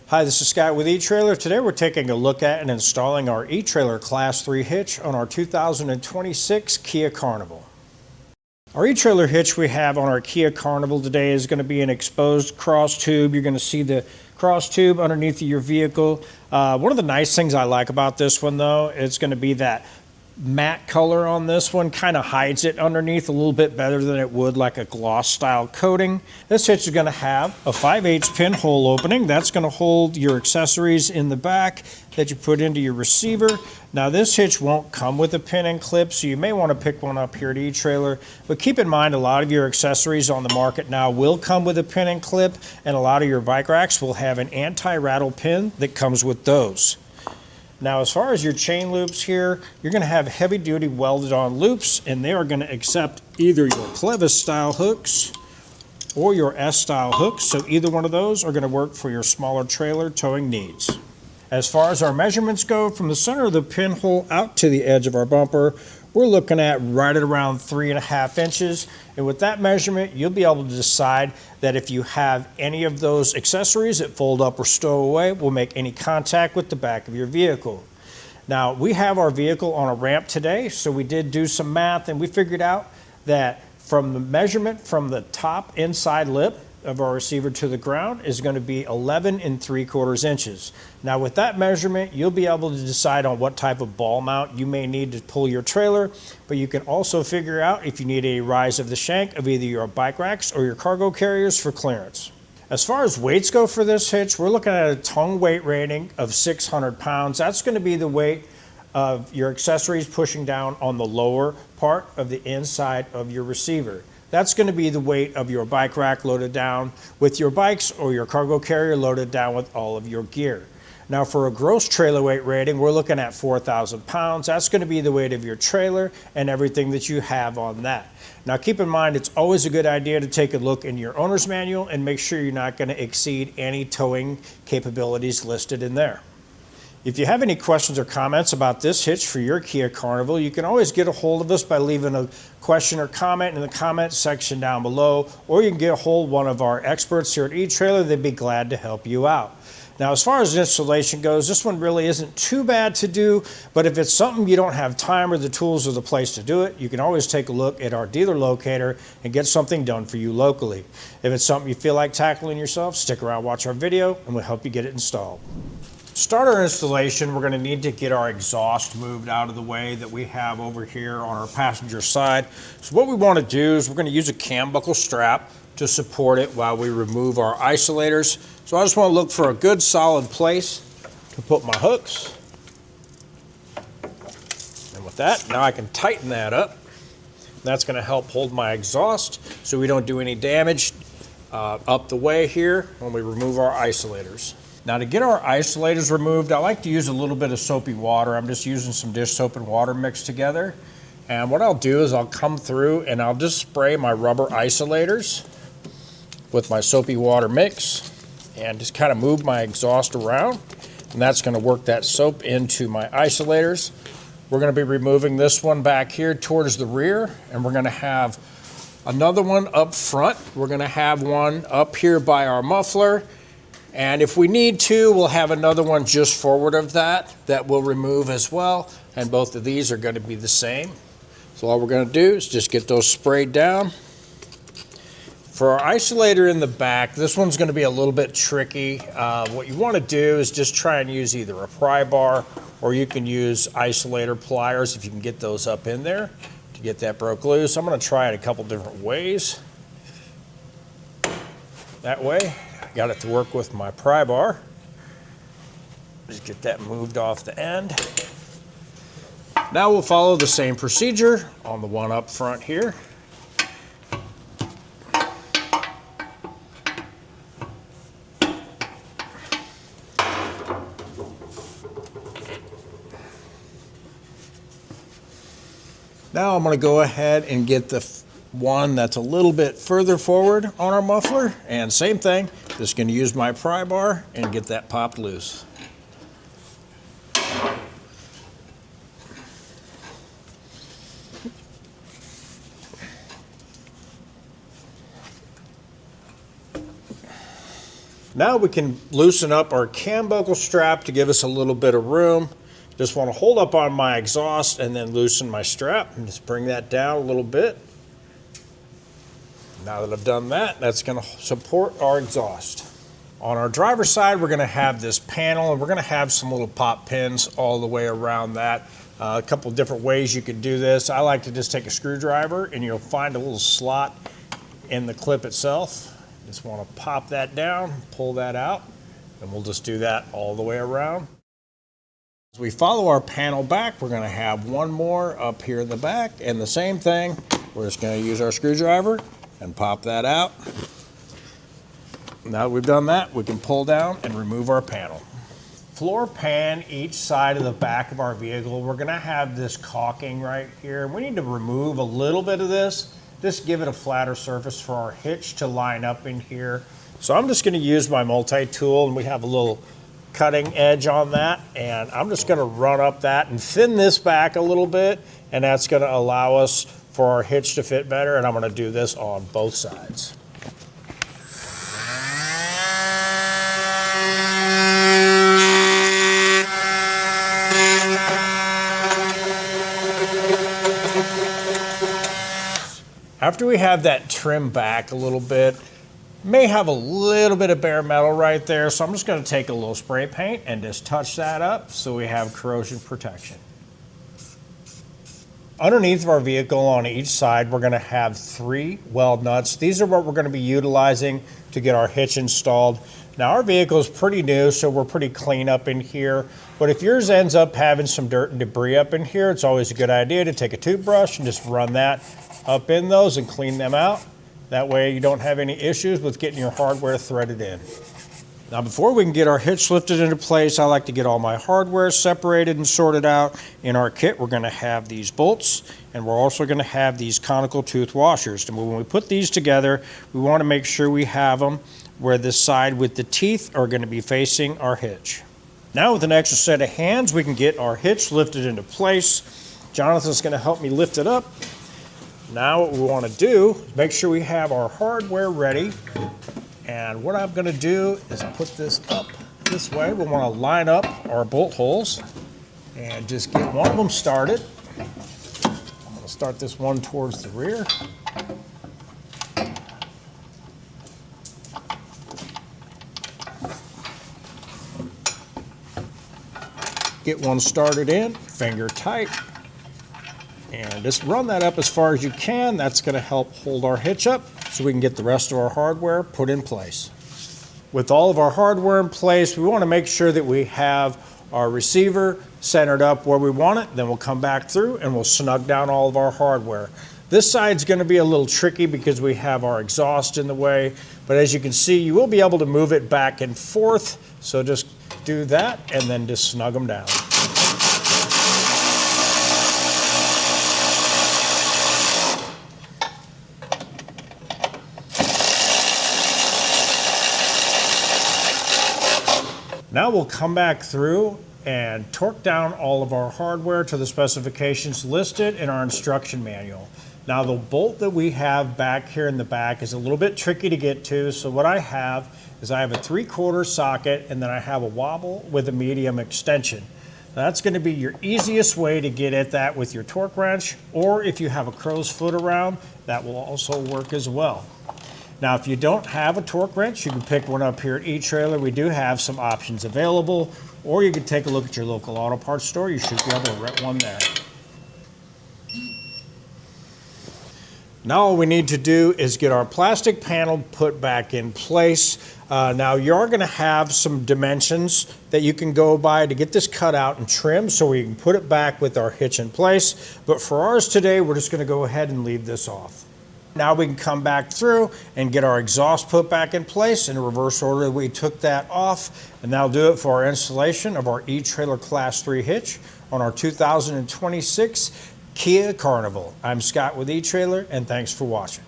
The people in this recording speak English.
Hi, this is Scott with eTrailer. Today we're taking a look at and installing our eTrailer Class 3 hitch on our 2026 Kia Carnival. Our eTrailer hitch we have on our Kia Carnival today is going to be an exposed cross tube. You're going to see the cross tube underneath your vehicle. One of the nice things I like about this one though, it's going to be that matte color on this one kind of hides it underneath a little bit better than it would like a gloss style coating. This hitch is going to have a 5/8 pinhole opening. That's going to hold your accessories in the back that you put into your receiver. Now this hitch won't come with a pin and clip, so you may want to pick one up here at eTrailer, but keep in mind a lot of your accessories on the market now will come with a pin and clip, and a lot of your bike racks will have an anti-rattle pin that comes with those. Now, as far as your chain loops here, you're going to have heavy-duty welded on loops, and they are going to accept either your clevis-style hooks or your S-style hooks, so either one of those are going to work for your smaller trailer towing needs. As far as our measurements go, from the center of the pinhole out to the edge of our bumper, we're looking at right at around 3.5 inches. And with that measurement, you'll be able to decide that if you have any of those accessories that fold up or stow away, will make any contact with the back of your vehicle. Now, we have our vehicle on a ramp today, so we did do some math and we figured out that from the measurement from the top inside lip of our receiver to the ground is going to be 11 3/4 inches. Now with that measurement, you'll be able to decide on what type of ball mount you may need to pull your trailer, but you can also figure out if you need a rise of the shank of either your bike racks or your cargo carriers for clearance. As far as weights go for this hitch, we're looking at a tongue weight rating of 600 pounds. That's going to be the weight of your accessories pushing down on the lower part of the inside of your receiver. That's going to be the weight of your bike rack loaded down with your bikes or your cargo carrier loaded down with all of your gear. Now for a gross trailer weight rating, we're looking at 4,000 pounds. That's going to be the weight of your trailer and everything that you have on that. Now keep in mind, it's always a good idea to take a look in your owner's manual and make sure you're not going to exceed any towing capabilities listed in there. If you have any questions or comments about this hitch for your Kia Carnival, you can always get a hold of us by leaving a question or comment in the comment section down below, or you can get a hold of one of our experts here at eTrailer. They'd be glad to help you out. Now, as far as installation goes, this one really isn't too bad to do, but if it's something you don't have time or the tools or the place to do it, you can always take a look at our dealer locator and get something done for you locally. If it's something you feel like tackling yourself, stick around, watch our video, and we'll help you get it installed. To start our installation, we're going to need to get our exhaust moved out of the way that we have over here on our passenger side. So what we want to do is we're going to use a cam buckle strap to support it while we remove our isolators. So I just want to look for a good solid place to put my hooks. And with that, now I can tighten that up. That's going to help hold my exhaust so we don't do any damage up the way here when we remove our isolators. Now to get our isolators removed, I like to use a little bit of soapy water. I'm just using some dish soap and water mixed together. And what I'll do is I'll come through and I'll just spray my rubber isolators with my soapy water mix and just kind of move my exhaust around. And that's going to work that soap into my isolators. We're going to be removing this one back here towards the rear, and we're going to have another one up front. We're going to have one up here by our muffler. And if we need to, we'll have another one just forward of that we'll remove as well. And both of these are going to be the same. So all we're going to do is just get those sprayed down. For our isolator in the back, this one's going to be a little bit tricky. What you want to do is just try and use either a pry bar, or you can use isolator pliers if you can get those up in there to get that broke loose. I'm going to try it a couple different ways. That way. Got it to work with my pry bar. Just get that moved off the end. Now we'll follow the same procedure on the one up front here. Now I'm going to go ahead and get the one that's a little bit further forward on our muffler, and same thing, just going to use my pry bar and get that popped loose. Now we can loosen up our cam buckle strap to give us a little bit of room. Just want to hold up on my exhaust and then loosen my strap and just bring that down a little bit. Now that I've done that, that's going to support our exhaust. On our driver's side, we're going to have this panel, and we're going to have some little pop pins all the way around that. A couple of different ways you could do this. I like to just take a screwdriver, and you'll find a little slot in the clip itself. Just want to pop that down, pull that out, and we'll just do that all the way around. As we follow our panel back, we're going to have one more up here in the back, and the same thing. We're just going to use our screwdriver and pop that out. Now that we've done that, we can pull down and remove our panel. Floor pan each side of the back of our vehicle. We're going to have this caulking right here. We need to remove a little bit of this, just give it a flatter surface for our hitch to line up in here. So I'm just going to use my multi-tool, and we have a little cutting edge on that, and I'm just going to run up that and thin this back a little bit, and that's going to allow us for our hitch to fit better, and I'm going to do this on both sides. After we have that trim back a little bit, may have a little bit of bare metal right there, so I'm just going to take a little spray paint and just touch that up so we have corrosion protection. Underneath of our vehicle on each side, we're going to have 3 weld nuts. These are what we're going to be utilizing to get our hitch installed. Now our vehicle is pretty new, so we're pretty clean up in here, but if yours ends up having some dirt and debris up in here, it's always a good idea to take a toothbrush and just run that up in those and clean them out. That way you don't have any issues with getting your hardware threaded in. Now before we can get our hitch lifted into place, I like to get all my hardware separated and sorted out. In our kit, we're going to have these bolts, and we're also going to have these conical tooth washers. And when we put these together, we want to make sure we have them where the side with the teeth are going to be facing our hitch. Now with an extra set of hands, we can get our hitch lifted into place. Jonathan's going to help me lift it up. Now what we want to do is make sure we have our hardware ready. And what I'm going to do is put this up this way. We want to line up our bolt holes and just get one of them started. I'm going to start this one towards the rear. Get one started in, finger tight. And just run that up as far as you can. That's going to help hold our hitch up so we can get the rest of our hardware put in place. With all of our hardware in place, we want to make sure that we have our receiver centered up where we want it. Then we'll come back through and we'll snug down all of our hardware. This side's going to be a little tricky because we have our exhaust in the way, but as you can see, you will be able to move it back and forth. So just do that and then just snug them down. Now we'll come back through and torque down all of our hardware to the specifications listed in our instruction manual. Now the bolt that we have back here in the back is a little bit tricky to get to, so what I have is I have a 3/4 socket and then I have a wobble with a medium extension. Now that's going to be your easiest way to get at that with your torque wrench, or if you have a crow's foot around, that will also work as well. Now, if you don't have a torque wrench, you can pick one up here at eTrailer. We do have some options available, or you can take a look at your local auto parts store. You should be able to rent one there. Now all we need to do is get our plastic panel put back in place. Now you are going to have some dimensions that you can go by to get this cut out and trimmed so we can put it back with our hitch in place. But for ours today, we're just going to go ahead and leave this off. Now we can come back through and get our exhaust put back in place in reverse order. We took that off, and that'll do it for our installation of our eTrailer Class 3 hitch on our 2026 Kia Carnival. I'm Scott with eTrailer, and thanks for watching.